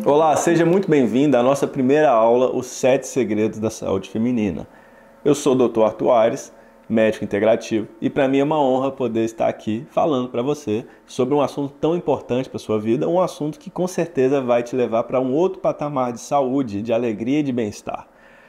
Olá, seja muito bem-vindo à nossa primeira aula, Os 7 Segredos da Saúde Feminina. Eu sou o Dr. Arthur Aires, médico integrativo, e para mim é uma honra poder estar aqui falando para você sobre um assunto tão importante para a sua vida, um assunto que com certeza vai te levar para um outro patamar de saúde, de alegria e de bem-estar.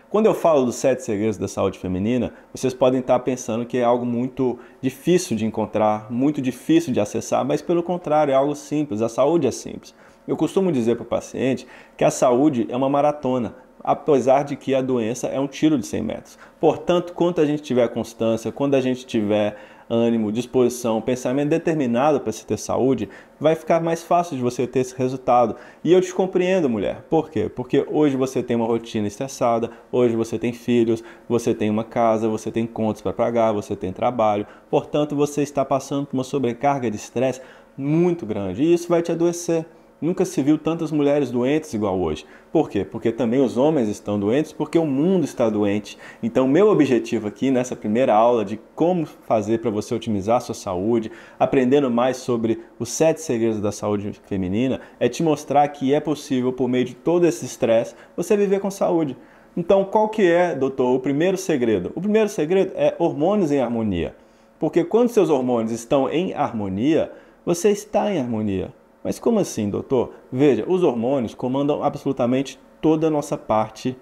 Quando eu falo dos 7 segredos da saúde feminina, vocês podem estar pensando que é algo muito difícil de encontrar, muito difícil de acessar, mas pelo contrário, é algo simples, a saúde é simples. Eu costumo dizer para o paciente que a saúde é uma maratona, apesar de que a doença é um tiro de 100 metros. Portanto, quanto a gente tiver constância, quando a gente tiver ânimo, disposição, pensamento determinado para se ter saúde, vai ficar mais fácil de você ter esse resultado. E eu te compreendo, mulher. Por quê? Porque hoje você tem uma rotina estressada, hoje você tem filhos, você tem uma casa, você tem contas para pagar, você tem trabalho. Portanto, você está passando por uma sobrecarga de estresse muito grande e isso vai te adoecer. Nunca se viu tantas mulheres doentes igual hoje. Por quê? Porque também os homens estão doentes, porque o mundo está doente. Então, meu objetivo aqui nessa primeira aula de como fazer para você otimizar a sua saúde, aprendendo mais sobre os 7 segredos da saúde feminina, é te mostrar que é possível, por meio de todo esse estresse, você viver com saúde. Então, qual que é, doutor, o primeiro segredo? O primeiro segredo é hormônios em harmonia. Porque quando seus hormônios estão em harmonia, você está em harmonia. Mas como assim, doutor? Veja, os hormônios comandam absolutamente toda a nossa parte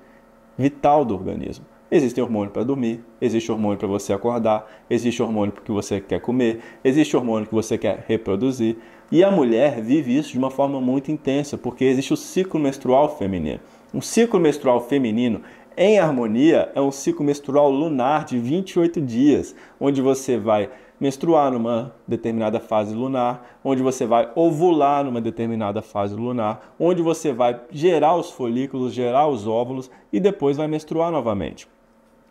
vital do organismo. Existe hormônio para dormir, existe hormônio para você acordar, existe hormônio porque você quer comer, existe hormônio que você quer reproduzir. E a mulher vive isso de uma forma muito intensa, porque existe o ciclo menstrual feminino. Um ciclo menstrual feminino em harmonia é um ciclo menstrual lunar de 28 dias, onde você vai menstruar numa determinada fase lunar, onde você vai ovular numa determinada fase lunar, onde você vai gerar os folículos, gerar os óvulos e depois vai menstruar novamente.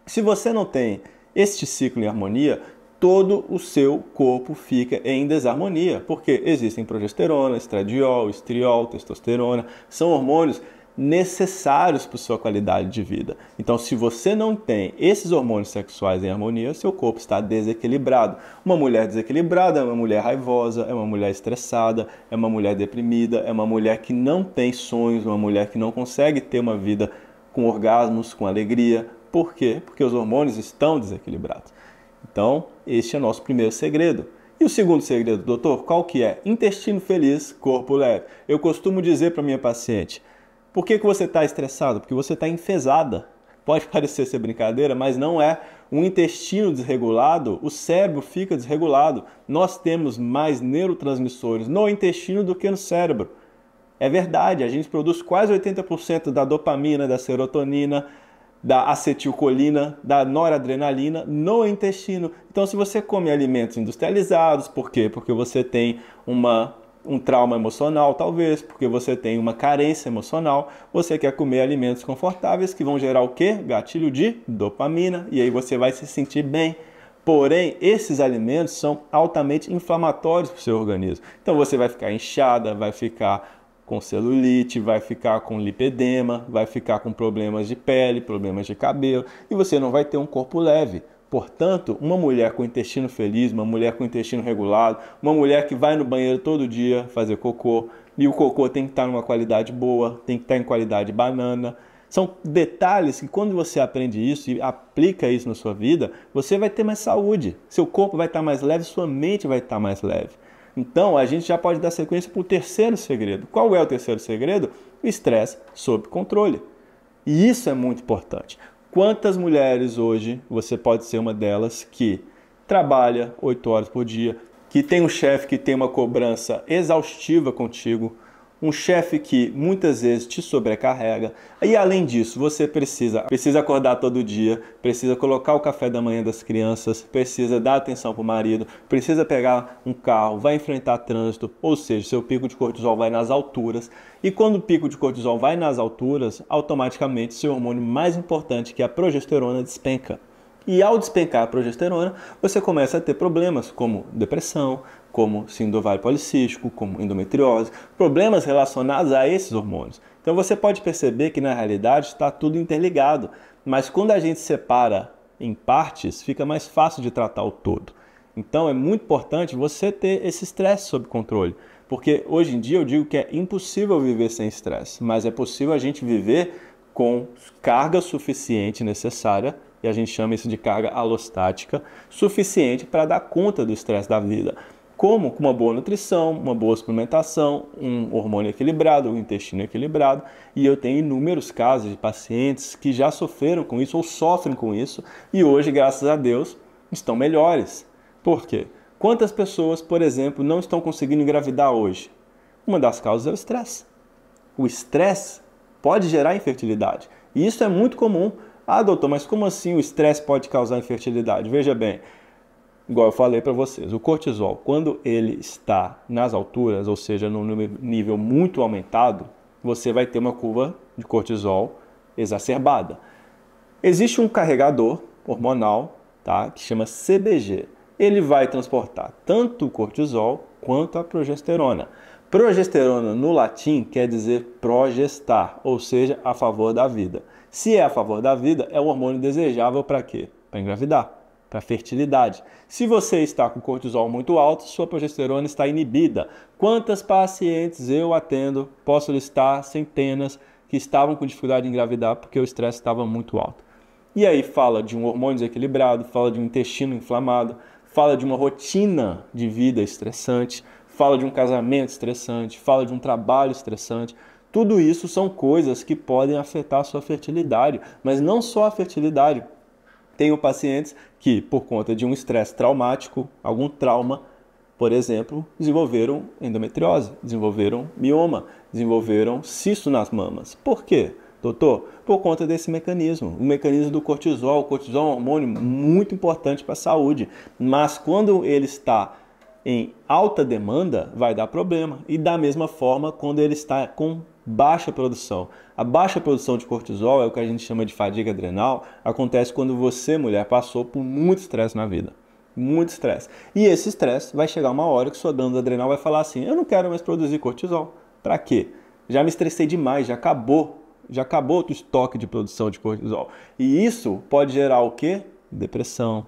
Se você não tem este ciclo em harmonia, todo o seu corpo fica em desarmonia, porque existem progesterona, estradiol, estriol, testosterona, são hormônios necessários para a sua qualidade de vida. Então, se você não tem esses hormônios sexuais em harmonia, seu corpo está desequilibrado. Uma mulher desequilibrada é uma mulher raivosa, é uma mulher estressada, é uma mulher deprimida, é uma mulher que não tem sonhos, uma mulher que não consegue ter uma vida com orgasmos, com alegria. Por quê? Porque os hormônios estão desequilibrados. Então, este é o nosso primeiro segredo. E o segundo segredo, doutor, qual que é? Intestino feliz, corpo leve. Eu costumo dizer para minha paciente: por que você está estressado? Porque você está enfesada. Pode parecer ser brincadeira, mas não é. Um intestino desregulado, o cérebro fica desregulado. Nós temos mais neurotransmissores no intestino do que no cérebro. É verdade, a gente produz quase 80% da dopamina, da serotonina, da acetilcolina, da noradrenalina no intestino. Então, se você come alimentos industrializados, por quê? Porque você tem um trauma emocional, talvez, porque você tem uma carência emocional, você quer comer alimentos confortáveis que vão gerar o quê? Gatilho de dopamina, e aí você vai se sentir bem. Porém, esses alimentos são altamente inflamatórios para o seu organismo. Então você vai ficar inchada, vai ficar com celulite, vai ficar com lipedema, vai ficar com problemas de pele, problemas de cabelo, e você não vai ter um corpo leve. Portanto, uma mulher com intestino feliz, uma mulher com intestino regulado, uma mulher que vai no banheiro todo dia fazer cocô, e o cocô tem que estar numa qualidade boa, tem que estar em qualidade banana. São detalhes que quando você aprende isso e aplica isso na sua vida, você vai ter mais saúde, seu corpo vai estar mais leve, sua mente vai estar mais leve. Então, a gente já pode dar sequência para o terceiro segredo. Qual é o terceiro segredo? O estresse sob controle. E isso é muito importante. Quantas mulheres hoje, você pode ser uma delas, que trabalha 8 horas por dia, que tem um chefe que tem uma cobrança exaustiva contigo, um chefe que muitas vezes te sobrecarrega, e além disso, você precisa acordar todo dia, precisa colocar o café da manhã das crianças, precisa dar atenção para o marido, precisa pegar um carro, vai enfrentar trânsito, ou seja, seu pico de cortisol vai nas alturas, e quando o pico de cortisol vai nas alturas, automaticamente seu hormônio mais importante, que é a progesterona, despenca. E ao despencar a progesterona, você começa a ter problemas como depressão, como síndrome do ovário policístico, como endometriose, problemas relacionados a esses hormônios. Então você pode perceber que na realidade está tudo interligado, mas quando a gente separa em partes, fica mais fácil de tratar o todo. Então é muito importante você ter esse estresse sob controle. Porque hoje em dia eu digo que é impossível viver sem estresse, mas é possível a gente viver com carga suficiente necessária, e a gente chama isso de carga alostática, suficiente para dar conta do estresse da vida. Como? Com uma boa nutrição, uma boa suplementação, um hormônio equilibrado, um intestino equilibrado. E eu tenho inúmeros casos de pacientes que já sofreram com isso ou sofrem com isso e hoje, graças a Deus, estão melhores. Por quê? Quantas pessoas, por exemplo, não estão conseguindo engravidar hoje? Uma das causas é o estresse. O estresse pode gerar infertilidade. E isso é muito comum. Ah, doutor, mas como assim o estresse pode causar infertilidade? Veja bem, igual eu falei para vocês, o cortisol, quando ele está nas alturas, ou seja, num nível muito aumentado, você vai ter uma curva de cortisol exacerbada. Existe um carregador hormonal, tá, que chama CBG. Ele vai transportar tanto o cortisol quanto a progesterona. Progesterona no latim quer dizer progestar, ou seja, a favor da vida. Se é a favor da vida, é o hormônio desejável para quê? Para engravidar, para fertilidade. Se você está com cortisol muito alto, sua progesterona está inibida. Quantas pacientes eu atendo? Posso listar centenas que estavam com dificuldade de engravidar porque o estresse estava muito alto. E aí fala de um hormônio desequilibrado, fala de um intestino inflamado, fala de uma rotina de vida estressante, fala de um casamento estressante, fala de um trabalho estressante. Tudo isso são coisas que podem afetar a sua fertilidade, mas não só a fertilidade. Tenho pacientes que, por conta de um estresse traumático, algum trauma, por exemplo, desenvolveram endometriose, desenvolveram mioma, desenvolveram cisto nas mamas. Por quê, doutor? Por conta desse mecanismo, o mecanismo do cortisol. O cortisol é um hormônio muito importante para a saúde, mas quando ele está em alta demanda, vai dar problema. E da mesma forma, quando ele está com baixa produção. A baixa produção de cortisol é o que a gente chama de fadiga adrenal. Acontece quando você, mulher, passou por muito estresse na vida. Muito estresse. E esse estresse vai chegar uma hora que sua glândula adrenal vai falar assim: eu não quero mais produzir cortisol. Para quê? Já me estressei demais, já acabou o estoque de produção de cortisol. E isso pode gerar o quê? Depressão,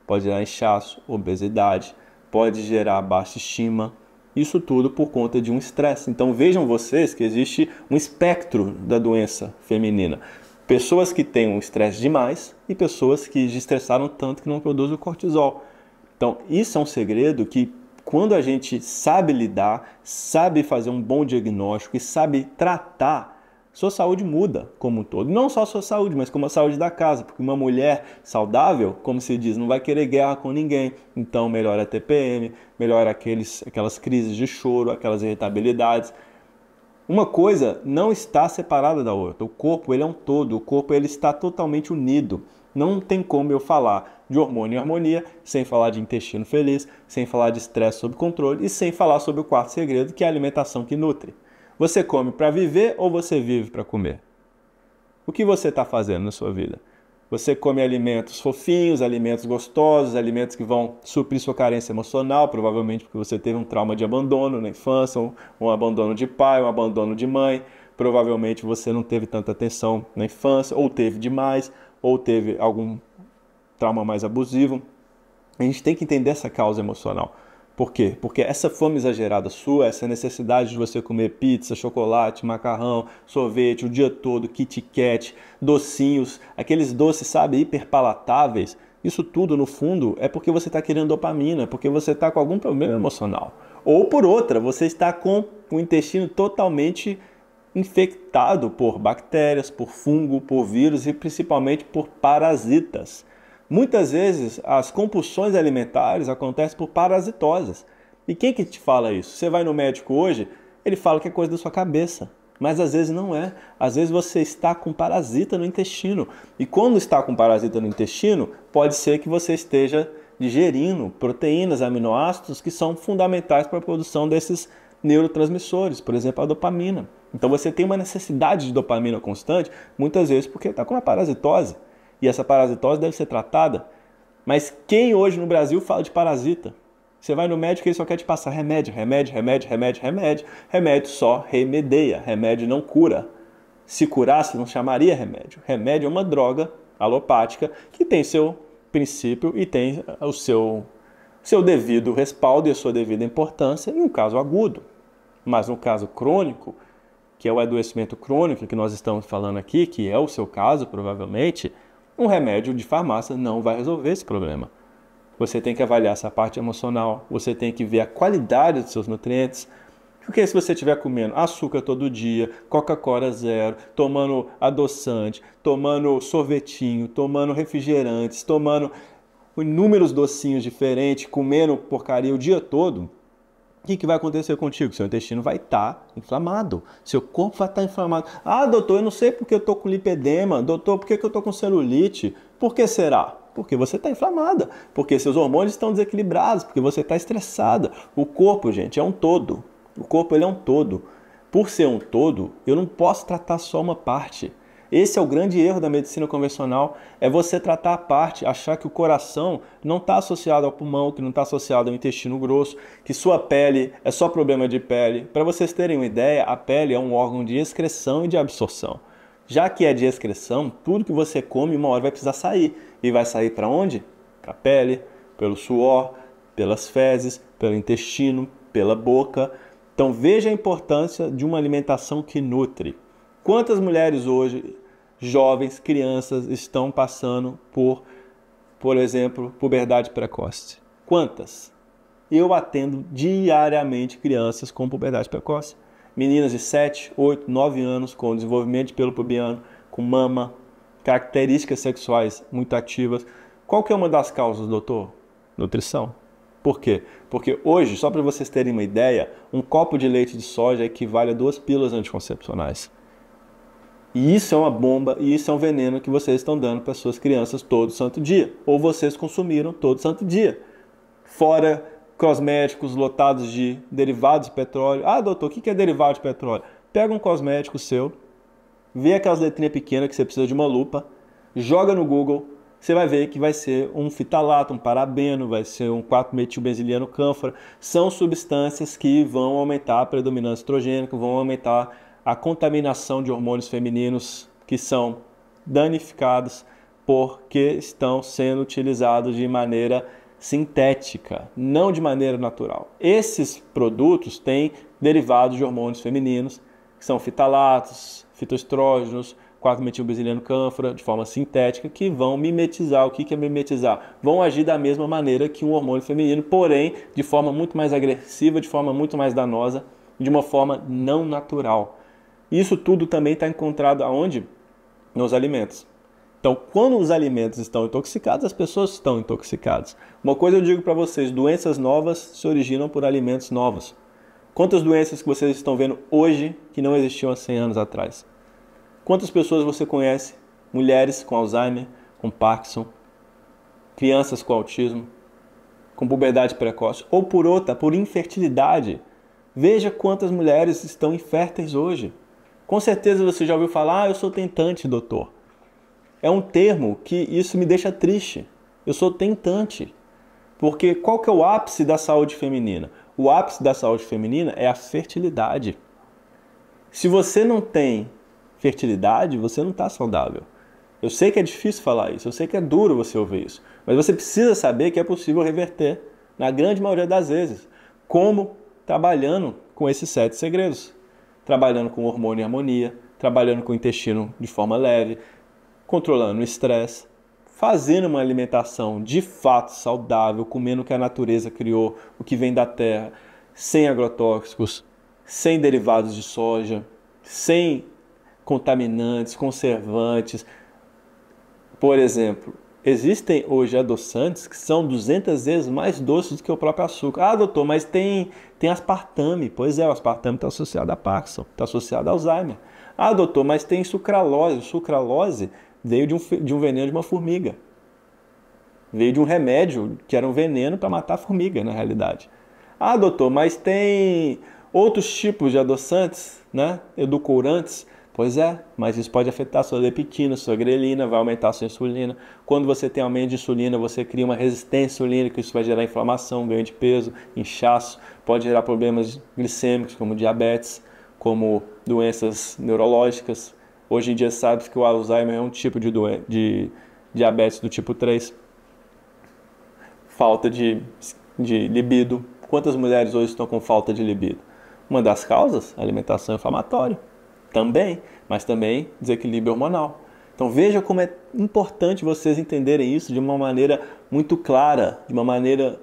pode gerar inchaço, obesidade, pode gerar baixa estima. Isso tudo por conta de um estresse. Então vejam vocês que existe um espectro da doença feminina. Pessoas que têm um estresse demais e pessoas que estressaram tanto que não produzem o cortisol. Então isso é um segredo que quando a gente sabe lidar, sabe fazer um bom diagnóstico e sabe tratar, sua saúde muda como um todo. Não só a sua saúde, mas como a saúde da casa. Porque uma mulher saudável, como se diz, não vai querer guerra com ninguém. Então melhora a TPM, melhora aquelas crises de choro, aquelas irritabilidades. Uma coisa não está separada da outra. O corpo ele é um todo, o corpo ele está totalmente unido. Não tem como eu falar de hormônio e harmonia sem falar de intestino feliz, sem falar de estresse sob controle e sem falar sobre o quarto segredo, que é a alimentação que nutre. Você come para viver ou você vive para comer? O que você está fazendo na sua vida? Você come alimentos fofinhos, alimentos gostosos, alimentos que vão suprir sua carência emocional, provavelmente porque você teve um trauma de abandono na infância, um abandono de pai, um abandono de mãe. Provavelmente você não teve tanta atenção na infância, ou teve demais, ou teve algum trauma mais abusivo. A gente tem que entender essa causa emocional. Por quê? Porque essa fome exagerada sua, essa necessidade de você comer pizza, chocolate, macarrão, sorvete o dia todo, Kit Kat, docinhos, aqueles doces, sabe, hiperpalatáveis, isso tudo no fundo é porque você está querendo dopamina, porque você está com algum problema emocional. Ou por outra, você está com o intestino totalmente infectado por bactérias, por fungo, por vírus e principalmente por parasitas. Muitas vezes as compulsões alimentares acontecem por parasitoses. E quem que te fala isso? Você vai no médico hoje, ele fala que é coisa da sua cabeça. Mas às vezes não é. Às vezes você está com parasita no intestino. E quando está com parasita no intestino, pode ser que você esteja digerindo proteínas, aminoácidos que são fundamentais para a produção desses neurotransmissores, por exemplo, a dopamina. Então você tem uma necessidade de dopamina constante, muitas vezes porque está com uma parasitose. E essa parasitose deve ser tratada. Mas quem hoje no Brasil fala de parasita? Você vai no médico e ele só quer te passar remédio, remédio, remédio, remédio, remédio. Remédio só remedeia, remédio não cura. Se curasse, não chamaria remédio. Remédio é uma droga alopática que tem seu princípio e tem seu devido respaldo e a sua devida importância em um caso agudo. Mas no caso crônico, que é o adoecimento crônico que nós estamos falando aqui, que é o seu caso provavelmente, um remédio de farmácia não vai resolver esse problema. Você tem que avaliar essa parte emocional, você tem que ver a qualidade dos seus nutrientes. Porque se você estiver comendo açúcar todo dia, Coca-Cola zero, tomando adoçante, tomando sorvetinho, tomando refrigerantes, tomando inúmeros docinhos diferentes, comendo porcaria o dia todo, o que vai acontecer contigo? Seu intestino vai estar inflamado, seu corpo vai estar inflamado. Ah, doutor, eu não sei porque eu estou com lipedema, doutor, por que eu estou com celulite? Por que será? Porque você está inflamada, porque seus hormônios estão desequilibrados, porque você está estressada. O corpo, gente, é um todo. O corpo ele é um todo. Por ser um todo, eu não posso tratar só uma parte. Esse é o grande erro da medicina convencional, é você tratar a parte, achar que o coração não está associado ao pulmão, que não está associado ao intestino grosso, que sua pele é só problema de pele. Para vocês terem uma ideia, a pele é um órgão de excreção e de absorção. Já que é de excreção, tudo que você come uma hora vai precisar sair. E vai sair para onde? Para a pele, pelo suor, pelas fezes, pelo intestino, pela boca. Então veja a importância de uma alimentação que nutre. Quantas mulheres hoje, jovens, crianças, estão passando por exemplo, puberdade precoce? Quantas? Eu atendo diariamente crianças com puberdade precoce. Meninas de 7, 8, 9 anos com desenvolvimento de pelo pubiano, com mama, características sexuais muito ativas. Qual que é uma das causas, doutor? Nutrição. Por quê? Porque hoje, só para vocês terem uma ideia, um copo de leite de soja equivale a 2 pílulas anticoncepcionais. E isso é uma bomba e isso é um veneno que vocês estão dando para suas crianças todo santo dia. Ou vocês consumiram todo santo dia. Fora cosméticos lotados de derivados de petróleo. Ah, doutor, o que é derivado de petróleo? Pega um cosmético seu, vê aquelas letrinhas pequenas que você precisa de uma lupa, joga no Google, você vai ver que vai ser um fitalato, um parabeno, vai ser um 4-metilbenziliano cânfora. São substâncias que vão aumentar a predominância estrogênica, vão aumentar a contaminação de hormônios femininos que são danificados porque estão sendo utilizados de maneira sintética, não de maneira natural. Esses produtos têm derivados de hormônios femininos, que são fitalatos, fitoestrógenos, 4-metilbenziliano cânfora, de forma sintética, que vão mimetizar. O que é mimetizar? Vão agir da mesma maneira que um hormônio feminino, porém de forma muito mais agressiva, de forma muito mais danosa, de uma forma não natural. Isso tudo também está encontrado aonde? Nos alimentos. Então, quando os alimentos estão intoxicados, as pessoas estão intoxicadas. Uma coisa eu digo para vocês, doenças novas se originam por alimentos novos. Quantas doenças que vocês estão vendo hoje que não existiam há 100 anos atrás? Quantas pessoas você conhece? Mulheres com Alzheimer, com Parkinson, crianças com autismo, com puberdade precoce, ou por infertilidade. Veja quantas mulheres estão inférteis hoje. Com certeza você já ouviu falar, eu sou tentante, doutor. É um termo que isso me deixa triste. Eu sou tentante. Porque qual que é o ápice da saúde feminina? O ápice da saúde feminina é a fertilidade. Se você não tem fertilidade, você não está saudável. Eu sei que é difícil falar isso, eu sei que é duro você ouvir isso, mas você precisa saber que é possível reverter, na grande maioria das vezes. Como? Trabalhando com esses 7 segredos. Trabalhando com hormônio em harmonia, trabalhando com o intestino de forma leve, controlando o estresse, fazendo uma alimentação de fato saudável, comendo o que a natureza criou, o que vem da terra, sem agrotóxicos, sem derivados de soja, sem contaminantes, conservantes. Por exemplo, existem hoje adoçantes que são 200 vezes mais doces do que o próprio açúcar. Ah, doutor, mas tem aspartame. Pois é, o aspartame está associado a Parkinson, está associado a Alzheimer. Ah, doutor, mas tem sucralose. Sucralose veio de um veneno de uma formiga. Veio de um remédio que era um veneno para matar a formiga, na realidade. Ah, doutor, mas tem outros tipos de adoçantes, né? Edulcorantes. Pois é, mas isso pode afetar a sua leptina, sua grelina, vai aumentar a sua insulina. Quando você tem aumento de insulina, você cria uma resistência insulínica, isso vai gerar inflamação, ganho de peso, inchaço, pode gerar problemas glicêmicos, como diabetes, como doenças neurológicas. Hoje em dia sabe que o Alzheimer é um tipo de diabetes do tipo 3. Falta de de libido. Quantas mulheres hoje estão com falta de libido? Uma das causas, alimentação inflamatória. Também, mas também desequilíbrio hormonal. Então veja como é importante vocês entenderem isso de uma maneira muito clara, de uma maneira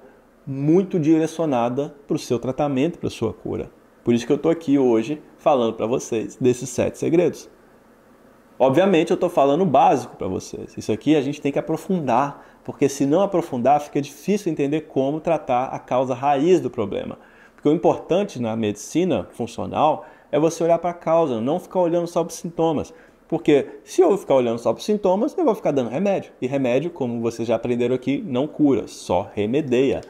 muito direcionada para o seu tratamento, para a sua cura. Por isso que eu estou aqui hoje falando para vocês desses 7 segredos. Obviamente eu estou falando o básico para vocês. Isso aqui a gente tem que aprofundar, porque se não aprofundar fica difícil entender como tratar a causa raiz do problema. Porque o importante na medicina funcional é você olhar para a causa, não ficar olhando só para os sintomas. Porque se eu ficar olhando só para os sintomas, eu vou ficar dando remédio. E remédio, como vocês já aprenderam aqui, não cura, só remedeia.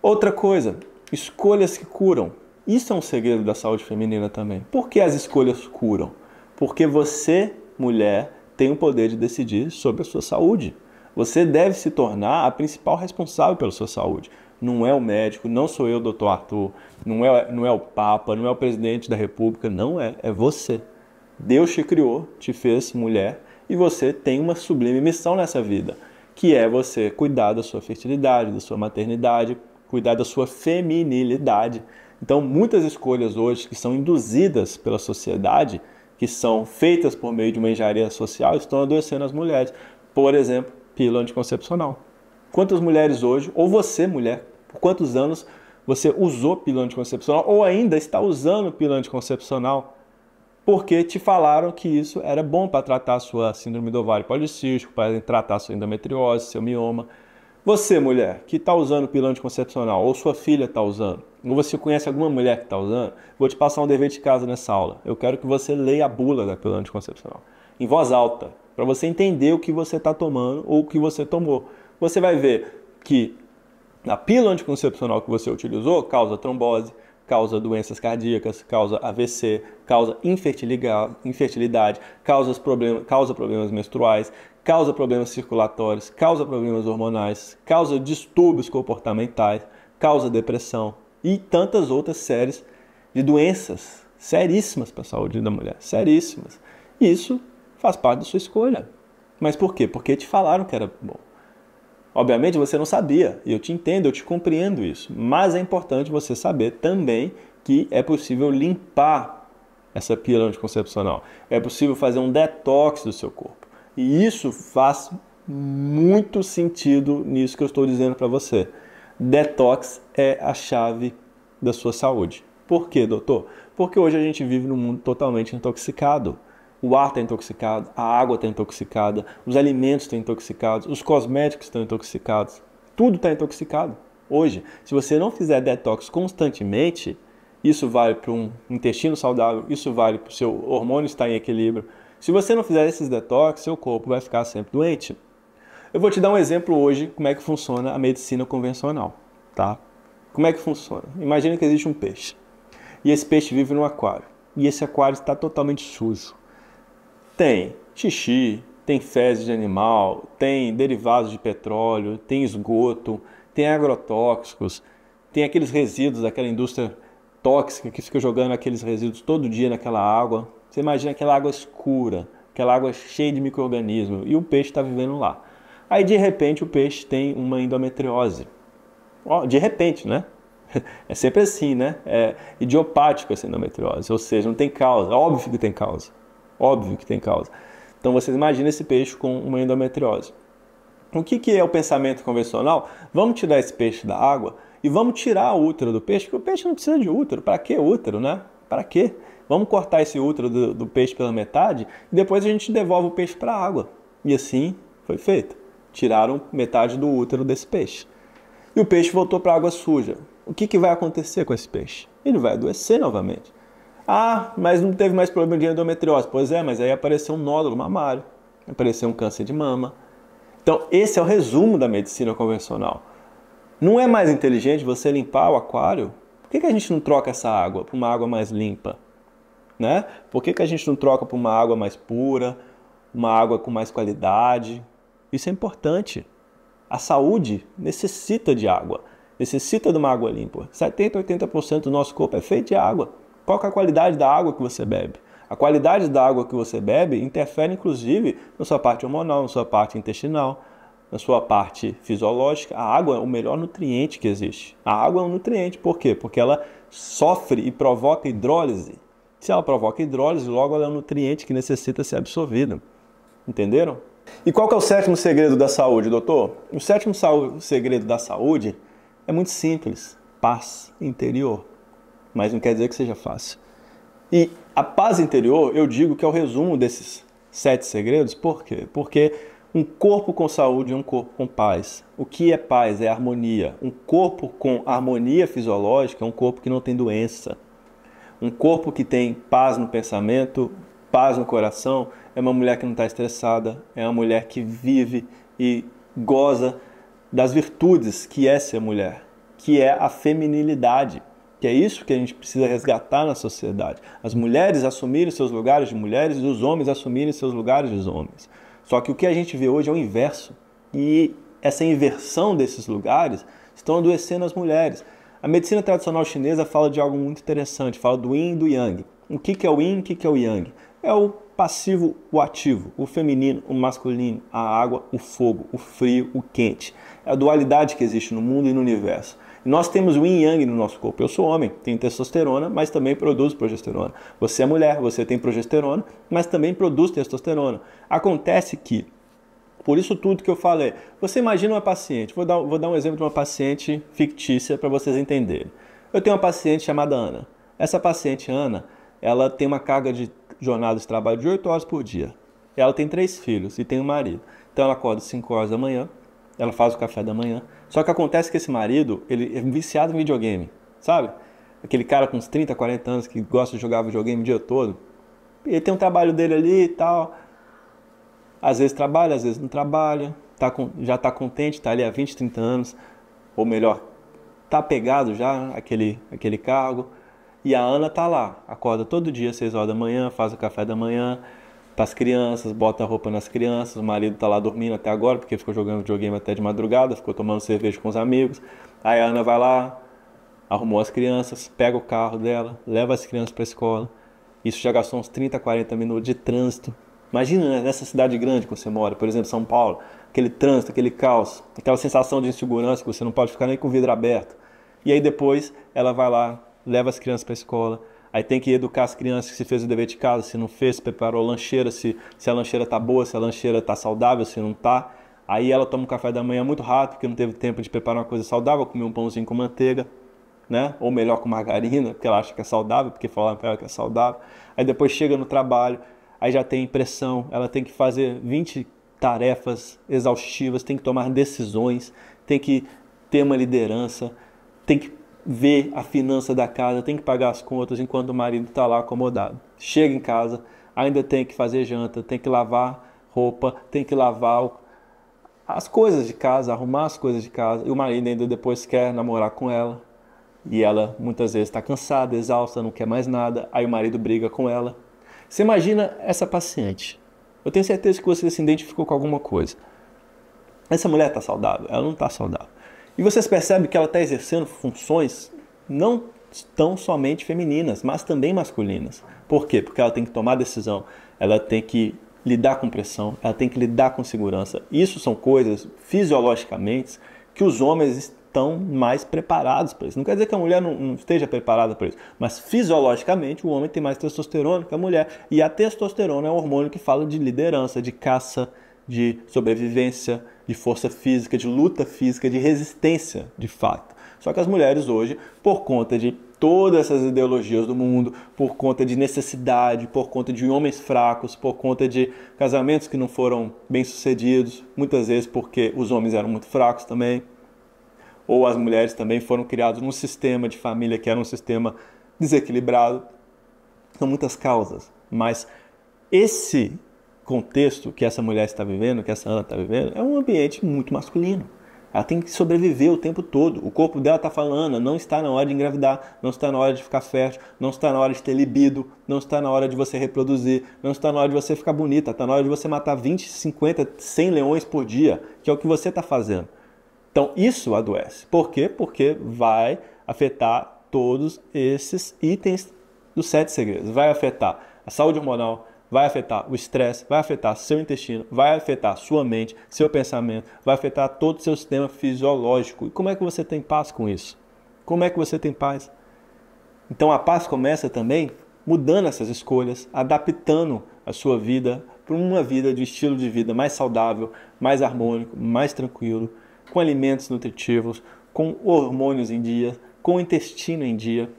Outra coisa, escolhas que curam. Isso é um segredo da saúde feminina também. Por que as escolhas curam? Porque você, mulher, tem o poder de decidir sobre a sua saúde. Você deve se tornar a principal responsável pela sua saúde. Não é o médico, não sou eu, doutor Arthur, não é o Papa, não é o presidente da República, não é, é você. Deus te criou, te fez mulher e você tem uma sublime missão nessa vida, que é você cuidar da sua fertilidade, da sua maternidade, cuidar da sua feminilidade. Então, muitas escolhas hoje que são induzidas pela sociedade, que são feitas por meio de uma engenharia social, estão adoecendo as mulheres. Por exemplo, pílula anticoncepcional. Quantas mulheres hoje, ou você, mulher, por quantos anos você usou pílula anticoncepcional ou ainda está usando pílula anticoncepcional porque te falaram que isso era bom para tratar a sua síndrome do ovário policístico, para tratar a sua endometriose, seu mioma. Você, mulher, que está usando pílula anticoncepcional, ou sua filha está usando, ou você conhece alguma mulher que está usando, vou te passar um dever de casa nessa aula. Eu quero que você leia a bula da pílula anticoncepcional, em voz alta, para você entender o que você está tomando ou o que você tomou. Você vai ver que a pílula anticoncepcional que você utilizou causa trombose, causa doenças cardíacas, causa AVC, causa infertilidade, causa problemas menstruais, causa problemas circulatórios, causa problemas hormonais, causa distúrbios comportamentais, causa depressão e tantas outras séries de doenças seríssimas para a saúde da mulher, seríssimas. Isso faz parte da sua escolha. Mas por quê? Porque te falaram que era bom. Obviamente você não sabia, e eu te entendo, eu te compreendo isso, mas é importante você saber também que é possível limpar essa pílula anticoncepcional, é possível fazer um detox do seu corpo, e isso faz muito sentido nisso que eu estou dizendo para você. Detox é a chave da sua saúde. Por quê, doutor? Porque hoje a gente vive num mundo totalmente intoxicado. O ar está intoxicado, a água está intoxicada, os alimentos estão intoxicados, os cosméticos estão intoxicados, tudo está intoxicado. Hoje, se você não fizer detox constantemente, isso vale para um intestino saudável, isso vale para o seu hormônio estar em equilíbrio. Se você não fizer esses detox, seu corpo vai ficar sempre doente. Eu vou te dar um exemplo hoje como é que funciona a medicina convencional, tá? Como é que funciona? Imagina que existe um peixe e esse peixe vive num aquário e esse aquário está totalmente sujo. Tem xixi, tem fezes de animal, tem derivados de petróleo, tem esgoto, tem agrotóxicos, tem aqueles resíduos daquela indústria tóxica que fica jogando aqueles resíduos todo dia naquela água. Você imagina aquela água escura, aquela água cheia de micro-organismos e o peixe está vivendo lá. Aí de repente o peixe tem uma endometriose. De repente, né? É sempre assim, né? É idiopático essa endometriose, ou seja, não tem causa. Óbvio que tem causa. Óbvio que tem causa. Então vocês imaginam esse peixe com uma endometriose. O que é o pensamento convencional? Vamos tirar esse peixe da água e vamos tirar o útero do peixe, porque o peixe não precisa de útero. Para que útero, né? Para quê? Vamos cortar esse útero do peixe pela metade e depois a gente devolve o peixe para a água. E assim foi feito. Tiraram metade do útero desse peixe. E o peixe voltou para a água suja. O que vai acontecer com esse peixe? Ele vai adoecer novamente. Ah, mas não teve mais problema de endometriose. Pois é, mas aí apareceu um nódulo mamário, apareceu um câncer de mama. Então, esse é o resumo da medicina convencional. Não é mais inteligente você limpar o aquário? Por que a gente não troca essa água para uma água mais limpa? Né? Por que a gente não troca para uma água mais pura, uma água com mais qualidade? Isso é importante. A saúde necessita de água, necessita de uma água limpa. 70% a 80% do nosso corpo é feito de água. Qual que é a qualidade da água que você bebe? A qualidade da água que você bebe interfere, inclusive, na sua parte hormonal, na sua parte intestinal. na sua parte fisiológica, a água é o melhor nutriente que existe. A água é um nutriente, por quê? Porque ela sofre e provoca hidrólise. Se ela provoca hidrólise, logo ela é um nutriente que necessita ser absorvido. Entenderam? E qual que é o sétimo segredo da saúde, doutor? O sétimo segredo da saúde é muito simples. Paz interior. Mas não quer dizer que seja fácil. E a paz interior, eu digo que é o resumo desses 7 segredos. Por quê? Porque um corpo com saúde é um corpo com paz. O que é paz? É harmonia. Um corpo com harmonia fisiológica é um corpo que não tem doença. Um corpo que tem paz no pensamento, paz no coração, é uma mulher que não está estressada, é uma mulher que vive e goza das virtudes que é ser mulher, que é a feminilidade, que é isso que a gente precisa resgatar na sociedade. As mulheres assumirem seus lugares de mulheres e os homens assumirem seus lugares de homens. Só que o que a gente vê hoje é o inverso. E essa inversão desses lugares estão adoecendo as mulheres. A medicina tradicional chinesa fala de algo muito interessante, fala do yin e do yang. O que é o yin e o que é o yang? É o passivo, o ativo, o feminino, o masculino, a água, o fogo, o frio, o quente. É a dualidade que existe no mundo e no universo. E nós temos o yin e yang no nosso corpo. Eu sou homem, tenho testosterona, mas também produzo progesterona. Você é mulher, você tem progesterona, mas também produz testosterona. Acontece que, por isso tudo que eu falei, você imagina uma paciente, vou dar um exemplo de uma paciente fictícia para vocês entenderem. Eu tenho uma paciente chamada Ana. Essa paciente, Ana, ela tem uma carga de jornada de trabalho de 8 horas por dia. Ela tem 3 filhos e tem um marido. Então ela acorda às 5 horas da manhã, ela faz o café da manhã. Só que acontece que esse marido, ele é viciado em videogame, sabe? Aquele cara com uns 30, 40 anos que gosta de jogar videogame o dia todo. Ele tem um trabalho dele ali e tal. Às vezes trabalha, às vezes não trabalha. Já está contente, está ali há 20, 30 anos. Ou melhor, está apegado já àquele cargo. E a Ana está lá, acorda todo dia às 6 horas da manhã, faz o café da manhã para as crianças, bota a roupa nas crianças, o marido está lá dormindo até agora, porque ficou jogando videogame até de madrugada, ficou tomando cerveja com os amigos. Aí a Ana vai lá, arrumou as crianças, pega o carro dela, leva as crianças para a escola. Isso já gastou uns 30, 40 minutos de trânsito. Imagina, nessa cidade grande que você mora, por exemplo, São Paulo, aquele trânsito, aquele caos, aquela sensação de insegurança que você não pode ficar nem com o vidro aberto. E aí depois ela vai lá, leva as crianças para a escola, aí tem que educar as crianças se fez o dever de casa, se não fez, se preparou a lancheira, se a lancheira está boa, se a lancheira está saudável, se não está. Aí ela toma um café da manhã muito rápido, porque não teve tempo de preparar uma coisa saudável, comer um pãozinho com manteiga, né? Ou melhor com margarina, porque ela acha que é saudável, porque falaram para ela que é saudável. Aí depois chega no trabalho, aí já tem pressão, ela tem que fazer 20 tarefas exaustivas, tem que tomar decisões, tem que ter uma liderança, tem que ver a finança da casa, tem que pagar as contas enquanto o marido está lá acomodado. Chega em casa, ainda tem que fazer janta, tem que lavar roupa, tem que lavar as coisas de casa, arrumar as coisas de casa, e o marido ainda depois quer namorar com ela, e ela muitas vezes está cansada, exausta, não quer mais nada, aí o marido briga com ela. Você imagina essa paciente. Eu tenho certeza que você se identificou com alguma coisa. Essa mulher está saudável? Ela não está saudável. E vocês percebem que ela está exercendo funções não tão somente femininas, mas também masculinas. Por quê? Porque ela tem que tomar decisão, ela tem que lidar com pressão, ela tem que lidar com segurança. Isso são coisas, fisiologicamente, que os homens estão mais preparados para isso. Não quer dizer que a mulher não esteja preparada para isso, mas fisiologicamente o homem tem mais testosterona que a mulher. E a testosterona é um hormônio que fala de liderança, de caça, de sobrevivência, de força física, de luta física, de resistência, de fato. Só que as mulheres hoje, por conta de todas essas ideologias do mundo, por conta de necessidade, por conta de homens fracos, por conta de casamentos que não foram bem-sucedidos, muitas vezes porque os homens eram muito fracos também, ou as mulheres também foram criadas num sistema de família que era um sistema desequilibrado. São muitas causas, mas esse contexto que essa mulher está vivendo, que essa Ana está vivendo, é um ambiente muito masculino. Ela tem que sobreviver o tempo todo. O corpo dela está falando, não está na hora de engravidar, não está na hora de ficar fértil, não está na hora de ter libido, não está na hora de você reproduzir, não está na hora de você ficar bonita, está na hora de você matar 20, 50, 100 leões por dia, que é o que você está fazendo. Então isso adoece. Por quê? Porque vai afetar todos esses itens dos 7 segredos. Vai afetar a saúde hormonal, vai afetar o estresse, vai afetar seu intestino, vai afetar sua mente, seu pensamento, vai afetar todo o seu sistema fisiológico. E como é que você tem paz com isso? Como é que você tem paz? Então a paz começa também mudando essas escolhas, adaptando a sua vida para uma vida de estilo de vida mais saudável, mais harmônico, mais tranquilo, com alimentos nutritivos, com hormônios em dia, com o intestino em dia.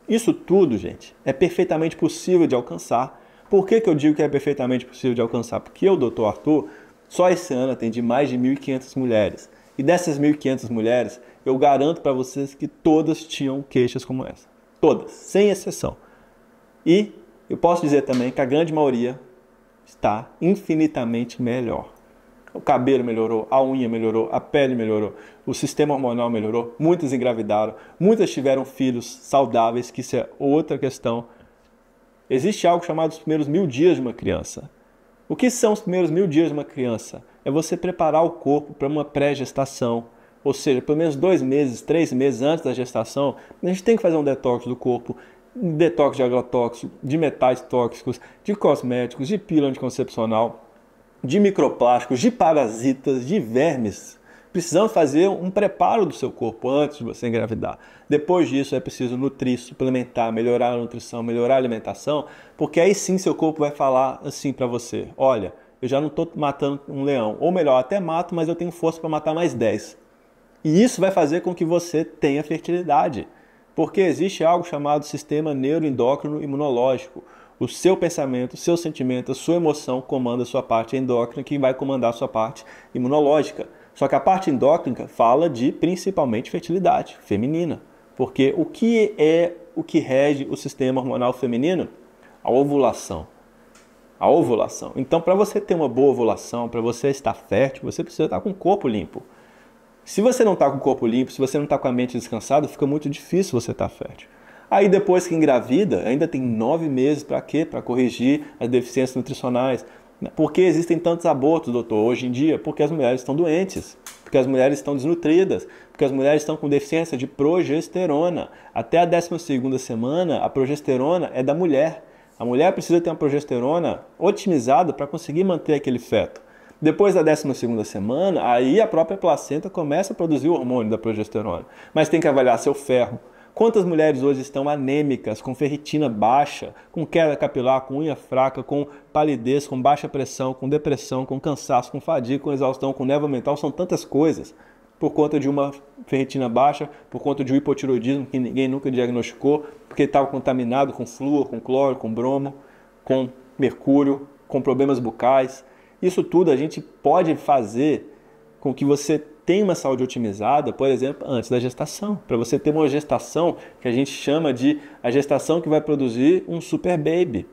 Isso tudo, gente, é perfeitamente possível de alcançar. Por que eu digo que é perfeitamente possível de alcançar? Porque eu, Dr. Arthur, só esse ano atendi mais de 1.500 mulheres. E dessas 1.500 mulheres, eu garanto para vocês que todas tinham queixas como essa. Todas, sem exceção. E eu posso dizer também que a grande maioria está infinitamente melhor. O cabelo melhorou, a unha melhorou, a pele melhorou, o sistema hormonal melhorou, muitas engravidaram, muitas tiveram filhos saudáveis, que isso é outra questão. Existe algo chamado os primeiros 1.000 dias de uma criança. O que são os primeiros 1.000 dias de uma criança? É você preparar o corpo para uma pré-gestação. Ou seja, pelo menos 2 meses, 3 meses antes da gestação, a gente tem que fazer um detox do corpo, um detox de agrotóxico, de metais tóxicos, de cosméticos, de pílula anticoncepcional, de microplásticos, de parasitas, de vermes. Precisamos fazer um preparo do seu corpo antes de você engravidar. Depois disso é preciso nutrir, suplementar, melhorar a nutrição, melhorar a alimentação, porque aí sim seu corpo vai falar assim para você: olha, eu já não estou matando um leão, ou melhor, até mato, mas eu tenho força para matar mais 10. E isso vai fazer com que você tenha fertilidade, porque existe algo chamado sistema neuroendócrino imunológico. O seu pensamento, o seu sentimento, a sua emoção comanda a sua parte endócrina, que vai comandar a sua parte imunológica. Só que a parte endócrina fala de principalmente fertilidade feminina. Porque o que é o que rege o sistema hormonal feminino? A ovulação. A ovulação. Então, para você ter uma boa ovulação, para você estar fértil, você precisa estar com o corpo limpo. Se você não está com o corpo limpo, se você não está com a mente descansada, fica muito difícil você estar fértil. Aí depois que engravida, ainda tem 9 meses para quê? Para corrigir as deficiências nutricionais. Por que existem tantos abortos, doutor, hoje em dia? Porque as mulheres estão doentes, porque as mulheres estão desnutridas, porque as mulheres estão com deficiência de progesterona. Até a 12ª semana, a progesterona é da mulher. A mulher precisa ter uma progesterona otimizada para conseguir manter aquele feto. Depois da 12ª semana, aí a própria placenta começa a produzir o hormônio da progesterona. Mas tem que avaliar seu ferro. Quantas mulheres hoje estão anêmicas, com ferritina baixa, com queda capilar, com unha fraca, com palidez, com baixa pressão, com depressão, com cansaço, com fadiga, com exaustão, com névoa mental? São tantas coisas por conta de uma ferritina baixa, por conta de um hipotiroidismo que ninguém nunca diagnosticou, porque estava contaminado com flúor, com cloro, com bromo, com mercúrio, com problemas bucais. Isso tudo a gente pode fazer com que você tenha uma saúde otimizada, por exemplo, antes da gestação. Para você ter uma gestação que a gente chama de a gestação que vai produzir um super baby.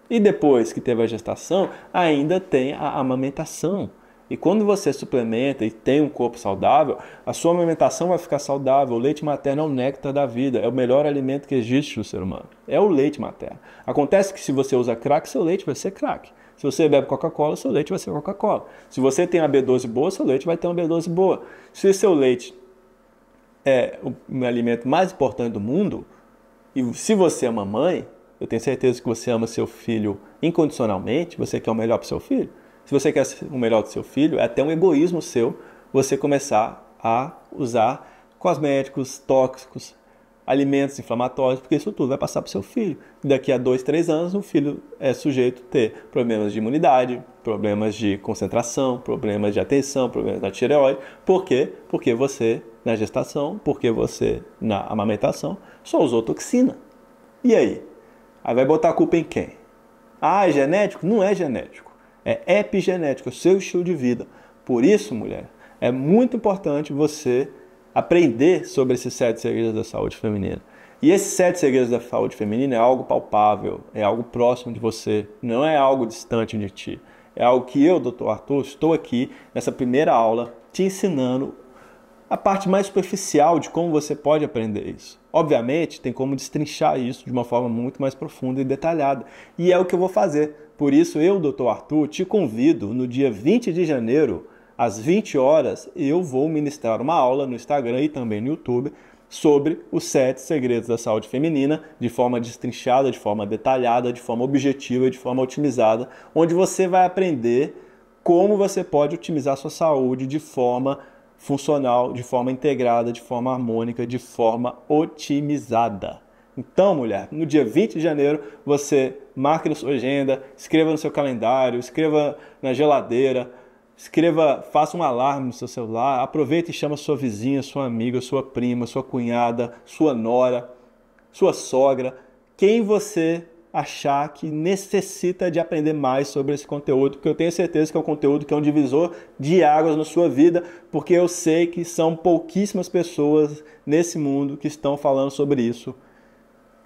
E depois que teve a gestação, ainda tem a amamentação. E quando você suplementa e tem um corpo saudável, a sua amamentação vai ficar saudável. O leite materno é o néctar da vida, é o melhor alimento que existe no ser humano. É o leite materno. Acontece que se você usa crack, seu leite vai ser crack. Se você bebe Coca-Cola, seu leite vai ser Coca-Cola. Se você tem uma B12 boa, seu leite vai ter uma B12 boa. Se seu leite é o alimento mais importante do mundo, e se você é mamãe, eu tenho certeza que você ama seu filho incondicionalmente, você quer o melhor para o seu filho. Se você quer o melhor do seu filho, é até um egoísmo seu você começar a usar cosméticos tóxicos, alimentos inflamatórios, porque isso tudo vai passar para o seu filho. Daqui a 2, 3 anos, o filho é sujeito a ter problemas de imunidade, problemas de concentração, problemas de atenção, problemas da tireoide. Por quê? Porque você, na gestação, porque você, na amamentação, só usou toxina. E aí? Aí vai botar a culpa em quem? Ah, é genético? Não é genético. É epigenético, é o seu estilo de vida. Por isso, mulher, é muito importante você aprender sobre esses 7 segredos da saúde feminina. E esses 7 segredos da saúde feminina é algo palpável, é algo próximo de você, não é algo distante de ti. É algo que eu, Dr. Arthur, estou aqui nessa primeira aula te ensinando a parte mais superficial de como você pode aprender isso. Obviamente, tem como destrinchar isso de uma forma muito mais profunda e detalhada. E é o que eu vou fazer. Por isso, eu, Dr. Arthur, te convido no dia 20 de janeiro, às 20 horas, eu vou ministrar uma aula no Instagram e também no YouTube sobre os 7 segredos da saúde feminina, de forma destrinchada, de forma detalhada, de forma objetiva, de forma otimizada, onde você vai aprender como você pode otimizar a sua saúde de forma funcional, de forma integrada, de forma harmônica, de forma otimizada. Então, mulher, no dia 20 de janeiro, você marque na sua agenda, escreva no seu calendário, escreva na geladeira, escreva, faça um alarme no seu celular, aproveite e chama sua vizinha, sua amiga, sua prima, sua cunhada, sua nora, sua sogra, quem você achar que necessita de aprender mais sobre esse conteúdo, porque eu tenho certeza que é um conteúdo que é um divisor de águas na sua vida, porque eu sei que são pouquíssimas pessoas nesse mundo que estão falando sobre isso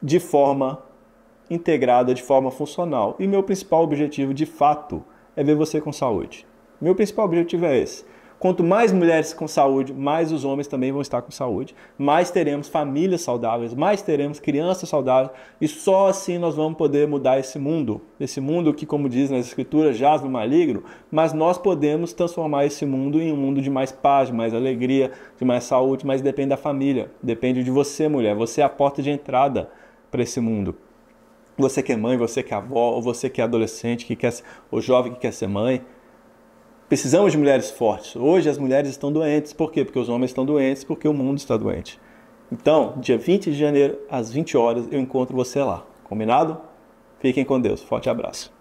de forma integrada, de forma funcional. E meu principal objetivo, de fato, é ver você com saúde. Meu principal objetivo é esse. Quanto mais mulheres com saúde, mais os homens também vão estar com saúde, mais teremos famílias saudáveis, mais teremos crianças saudáveis, e só assim nós vamos poder mudar esse mundo que, como diz nas escrituras, jaz no maligno, mas nós podemos transformar esse mundo em um mundo de mais paz, de mais alegria, de mais saúde, mas depende da família, depende de você, mulher, você é a porta de entrada para esse mundo. Você que é mãe, você que é avó, ou você que é adolescente, ou jovem que quer ser mãe, precisamos de mulheres fortes. Hoje as mulheres estão doentes. Por quê? Porque os homens estão doentes, porque o mundo está doente. Então, dia 20 de janeiro, às 20 horas, eu encontro você lá. Combinado? Fiquem com Deus. Forte abraço.